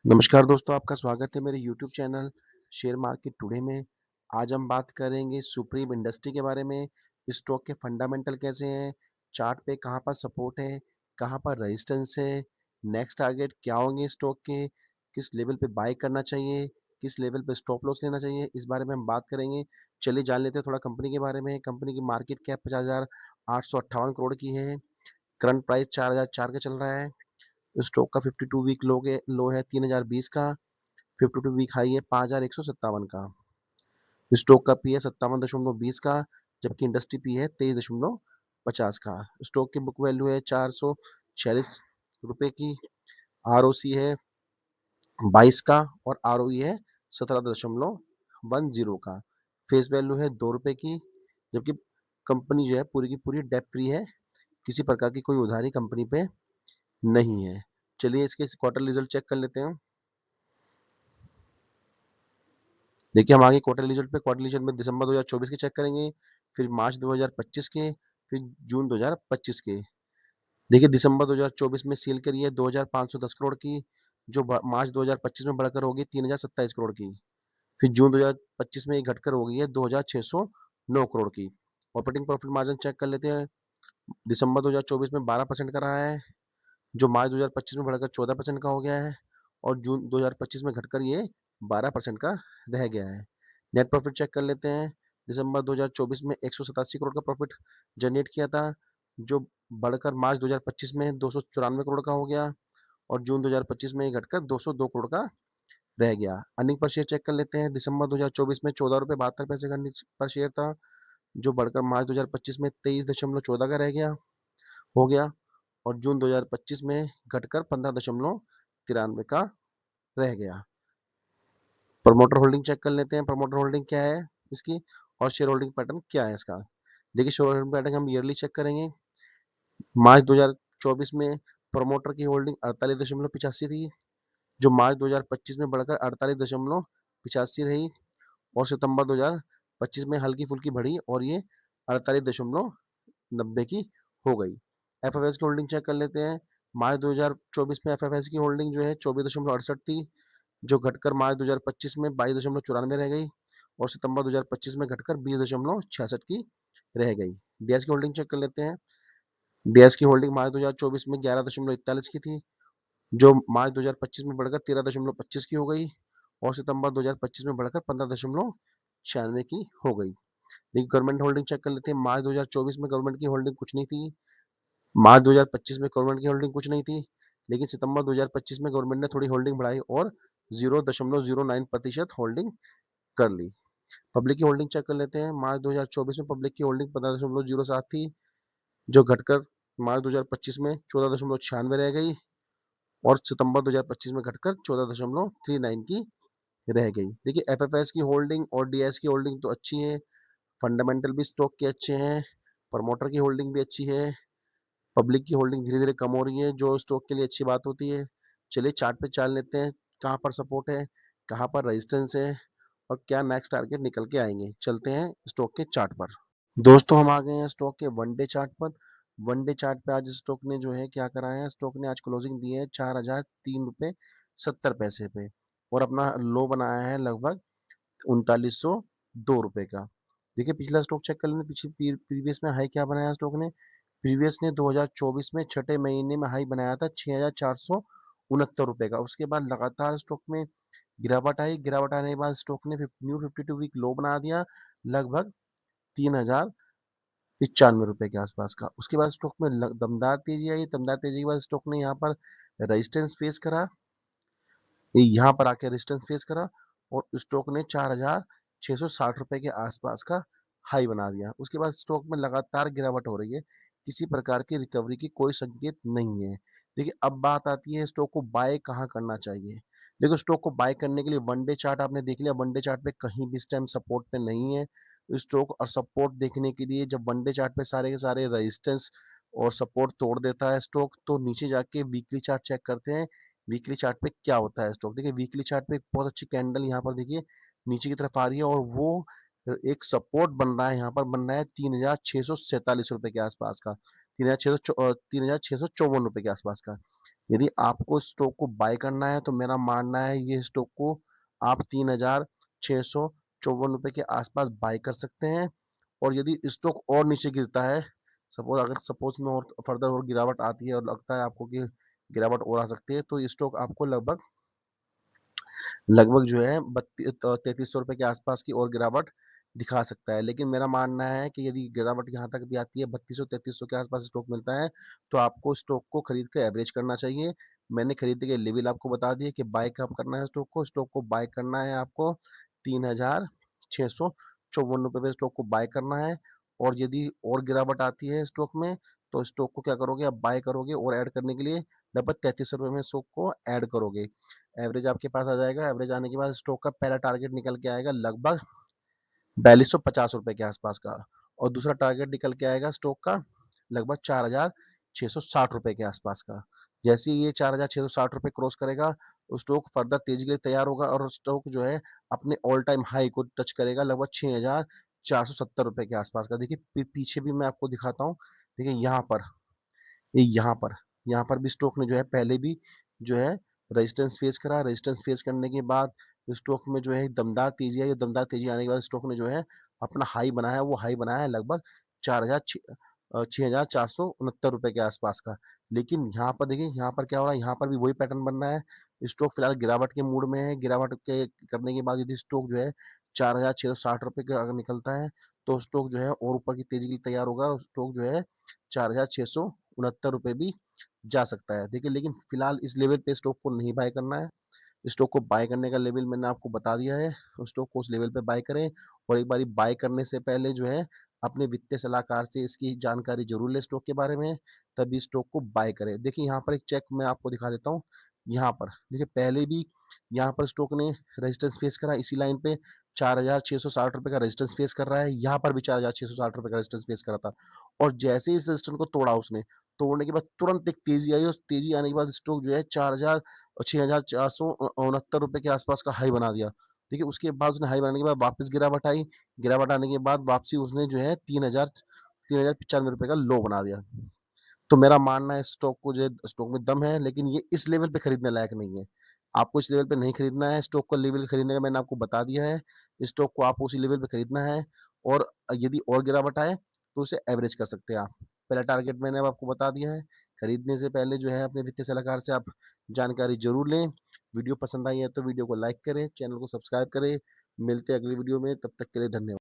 नमस्कार दोस्तों, आपका स्वागत है मेरे YouTube channel share market today में। आज हम बात करेंगे सुप्रीम इंडस्ट्री के बारे में। स्टॉक के फंडामेंटल कैसे हैं, चार्ट पे कहाँ पर सपोर्ट है, कहाँ पर रेजिस्टेंस है, नेक्स्ट टारगेट क्या होंगे स्टॉक के, किस लेवल पे बाय करना चाहिए, किस लेवल पे स्टॉप लॉस लेना चाहिए, इस बारे में हम बात करेंगे। चलिए जान लेते हैं थोड़ा कंपनी के बारे में। कंपनी की मार्केट कैप 50,858 करोड़ की है। करंट प्राइस 4,004 का चल रहा है। स्टॉक का 52 वीक लो है 3,020 का। 52 वीक हाई है 5,157 का। स्टॉक का पी है 57.20 का, जबकि इंडस्ट्री पी है 23.50 का। स्टॉक की बुक वैल्यू है 446 रुपये की। आरओसी है 22 का और आरओई है 17.10 का। फेस वैल्यू है 2 रुपये की, जबकि कंपनी जो है पूरी की पूरी डेट फ्री है। किसी प्रकार की कोई उधारी कंपनी पे नहीं है। चलिए इसके क्वार्टर रिजल्ट चेक कर लेते हैं। देखिए हम आगे क्वार्टर रिजल्ट में दिसंबर 2024 के चेक करेंगे, फिर मार्च 2025 के, फिर जून 2025 के। देखिए दिसंबर 2024 में सेल करी है 2,510 करोड़ की, जो मार्च 2025 में बढ़कर होगी 3,027 करोड़ की। फिर जून 2025 में ये घटकर हो गई है 2,609 करोड़ की। ऑपरेटिंग प्रॉफिट मार्जिन चेक कर लेते हैं। दिसंबर 2024 में 12% का रहा है, जो मार्च 2025 में बढ़कर 14% का हो गया है, और जून 2025 में घटकर ये 12% का रह गया है। नेट प्रॉफिट चेक कर लेते हैं। दिसंबर 2024 में 187 करोड़ का प्रॉफिट जनरेट किया था, जो बढ़कर मार्च 2025 में 294 करोड़ का हो गया, और जून 2025 में ये घटकर 202 करोड़ का रह गया। अर्निंग पर शेयर चेक कर लेते हैं। दिसंबर 2024 में 14 रुपये 72 पैसे का अर्निंग पर शेयर था, जो बढ़कर मार्च 2025 में 23.14 का रह गया हो गया, और जून 2025 में घटकर 15.93 का रह गया। प्रमोटर होल्डिंग चेक कर लेते हैं। प्रमोटर होल्डिंग क्या है इसकी, और शेयर होल्डिंग पैटर्न क्या है इसका। देखिए शेयर होल्डिंग पैटर्न हम ईयरली चेक करेंगे। मार्च 2024 में प्रमोटर की होल्डिंग 48.85 थी, जो मार्च 2025 में बढ़कर 48.85 रही, और सितंबर 2025 में हल्की फुल्की बढ़ी और ये 48.90 की हो गई। एफ की होल्डिंग चेक कर लेते हैं। मार्च 2024 में एफ की होल्डिंग जो है 24.68 थी, जो घटकर मार्च 2025 में 22.94 रह गई, और सितंबर 2025 में घटकर 20.66 की रह गई। डीएस की होल्डिंग चेक कर लेते हैं। डीएस की होल्डिंग मार्च 2024 में 11.41 की थी, जो मार्च 2025 में बढ़कर 13.25 की हो गई, और सितंबर 2025 में बढ़कर 15.96 की हो गई। देखिए गवर्नमेंट होल्डिंग चेक कर लेते हैं। मार्च 2024 में गवर्नमेंट की होल्डिंग कुछ नहीं थी। मार्च 2025 में गवर्नमेंट की होल्डिंग कुछ नहीं थी, लेकिन सितंबर 2025 में गवर्नमेंट ने थोड़ी होल्डिंग बढ़ाई और 0.09% होल्डिंग कर ली। पब्लिक की होल्डिंग चेक कर लेते हैं। मार्च 2024 में पब्लिक की होल्डिंग 15.07 थी, जो घटकर मार्च 2025 में 14.96 रह गई, और सितंबर 2025 में घटकर 14.39 की रह गई। देखिए एफएफएस की होल्डिंग और डीएस की होल्डिंग तो अच्छी है, फंडामेंटल भी स्टॉक के अच्छे हैं, प्रमोटर की होल्डिंग भी अच्छी है, पब्लिक की होल्डिंग धीरे धीरे कम हो रही है, जो स्टॉक के लिए अच्छी बात होती है। चलिए चार्ट पे चाल लेते हैं, कहाँ पर सपोर्ट है, कहाँ पर रेजिस्टेंस है, और क्या नेक्स्ट टारगेट निकल के आएंगे। चलते हैं स्टॉक के चार्ट पर। दोस्तों हम आ गए हैं स्टॉक के वन डे चार्ट पर। वन डे चार्ट पे आज स्टॉक ने जो है क्या करा है, स्टॉक ने आज क्लोजिंग दी है 4,003 रुपये 70 पैसे पे, और अपना लो बनाया है लगभग 3902 रुपये का। देखिए पिछला स्टॉक चेक कर लेंगे, पिछले प्रीवियस में हाई क्या बनाया स्टॉक ने। प्रीवियस ने 2024 में छठे महीने में हाई बनाया था 6,469 रुपये का। उसके बाद लगातार स्टॉक में गिरावट आई, गिरावट आने के बाद स्टॉक ने न्यू 52 वीक लो बना दिया लगभग 3,095 रुपये के आसपास का। उसके बाद स्टॉक में दमदार तेजी आई। दमदार तेजी के बाद स्टॉक ने यहाँ पर रेजिस्टेंस फेस करा, यहाँ पर आके रेजिस्टेंस फेस करा, और स्टॉक ने 4,660 रुपये के आसपास का हाई बना दिया। उसके बाद स्टॉक में लगातार गिरावट हो रही है, किसी प्रकार की रिकवरी की कोई संकेत नहीं है। देखिए अब बात आती है स्टॉक को बाय कहाँ करना चाहिए। देखो स्टॉक को बाय करने के लिए वन डे चार्ट आपने देख लिया, वन डे चार्ट पे कहीं भी इस टाइम सपोर्ट पे नहीं है स्टॉक। और सपोर्ट देखने के लिए जब वन डे चार्ट पे सारे के सारे रेजिस्टेंस और सपोर्ट तोड़ देता है स्टॉक, तो नीचे जाके वीकली चार्ट चेक करते हैं। वीकली चार्ट पे क्या होता है स्टॉक। देखिए वीकली चार्ट पे एक बहुत अच्छी कैंडल यहाँ पर देखिए नीचे की तरफ आ रही है, और वो एक सपोर्ट बन रहा है, यहाँ पर बन रहा है 3,647 रुपये के आसपास का, 3,654 रुपये के आसपास का। यदि आपको स्टॉक को बाय करना है तो मेरा मानना है ये स्टॉक को आप 3,654 रुपए के आसपास बाय कर सकते हैं। और यदि स्टॉक और नीचे गिरता है, सपोज में और फर्दर और गिरावट आती है और लगता है आपको कि गिरावट और आ सकती है, तो ये स्टॉक आपको लगभग लगभग जो है 3300 रुपए के आसपास की और गिरावट दिखा सकता है। लेकिन मेरा मानना है कि यदि गिरावट यहाँ तक भी आती है, 3200-3300 के आसपास स्टॉक मिलता है, तो आपको स्टॉक को खरीद के एवरेज करना चाहिए। मैंने खरीदने के लेवल आपको बता दिए कि बाय कब करना है स्टॉक को बाय करना है आपको 3,654 रुपए पे स्टॉक को बाय करना है। और यदि और गिरावट आती है स्टॉक में, तो स्टॉक को क्या करोगे, आप बाय करोगे और ऐड करने के लिए लगभग 3300 रुपए में स्टॉक को ऐड करोगे। एवरेज आपके पास आ जाएगा। एवरेज आने के बाद स्टॉक का पहला टारगेट निकल के आएगा लगभग 4250 रुपए के आसपास का, और दूसरा टारगेट निकल के आएगा स्टॉक का लगभग 4660 रुपए के आसपास का। जैसे ही ये 4660 रुपए क्रॉस करेगा, स्टॉक फर्दर तेजी के लिए तैयार होगा और स्टॉक जो है अपने ऑल टाइम हाई को टच करेगा लगभग 6470 रुपए के आसपास का। देखिए पीछे भी मैं आपको दिखाता हूँ। देखिए ये यहाँ पर भी स्टॉक ने जो है पहले भी जो है रेजिस्टेंस फेस करा। रेजिस्टेंस फेस करने के बाद स्टॉक में जो है दमदार तेजी आई। दमदार तेजी आने के बाद स्टॉक ने जो है अपना हाई बनाया। वो हाई बनाया है लगभग 6,469 रुपए के आसपास का। लेकिन यहाँ पर देखिए, यहाँ पर क्या हो रहा है, यहाँ पर भी वही पैटर्न बन रहा है। स्टॉक फिलहाल गिरावट के मूड में है। गिरावट के करने के बाद यदि स्टॉक जो है 4,660 रुपए का अगर निकलता है, तो स्टॉक जो है और ऊपर की तेजी के लिए तैयार होगा और स्टॉक जो है 4,669 रुपए भी जा सकता है। देखिए, लेकिन फिलहाल इस लेवल पे स्टॉक को नहीं बाय करना है। स्टॉक को बाय करने का लेवल मैंने आपको बता दिया है। स्टॉक को उस लेवल पे बाय करें, और एक बारी बाय करने से पहले जो है अपने वित्तीय सलाहकार से इसकी जानकारी जरूर लें स्टॉक के बारे में, तभी स्टॉक को बाय करें। देखिए, यहाँ पर एक चेक मैं आपको दिखा देता हूँ। यहाँ पर देखिए, पहले भी यहाँ पर स्टॉक ने रेजिस्टेंस फेस करा इसी लाइन पे। 4,660 रुपए का रेजिस्टेंस फेस कर रहा है। यहाँ पर भी 4,660 रुपए का रेजिस्टेंस फेस करा था, और जैसे ही इस रेजिस्टेंस को तोड़ा उसने, तोड़ने के बाद तुरंत एक तेजी आई, और तेजी आने के बाद स्टॉक जो है 6,469 रुपए के आसपास का हाई बना दिया। देखिए, उसके बाद उसने हाई बनाने के बाद वापस गिरावट आई। गिरावट आने के बाद वापसी उसने जो है 3,095 रुपए का लो बना दिया। तो मेरा मानना है स्टॉक को जो है, स्टॉक में दम है, लेकिन ये इस लेवल पे खरीदने लायक नहीं है। आपको इस लेवल पे नहीं खरीदना है। स्टॉक का लेवल खरीदने का मैंने आपको बता दिया है। स्टॉक को आपको उसी लेवल पे खरीदना है, और यदि और गिरावट आए तो उसे एवरेज कर सकते हैं आप। पहला टारगेट मैंने अब आपको बता दिया है। खरीदने से पहले जो है अपने वित्तीय सलाहकार से आप जानकारी जरूर लें। वीडियो पसंद आई है तो वीडियो को लाइक करें, चैनल को सब्सक्राइब करें। मिलते हैं अगली वीडियो में, तब तक के लिए धन्यवाद।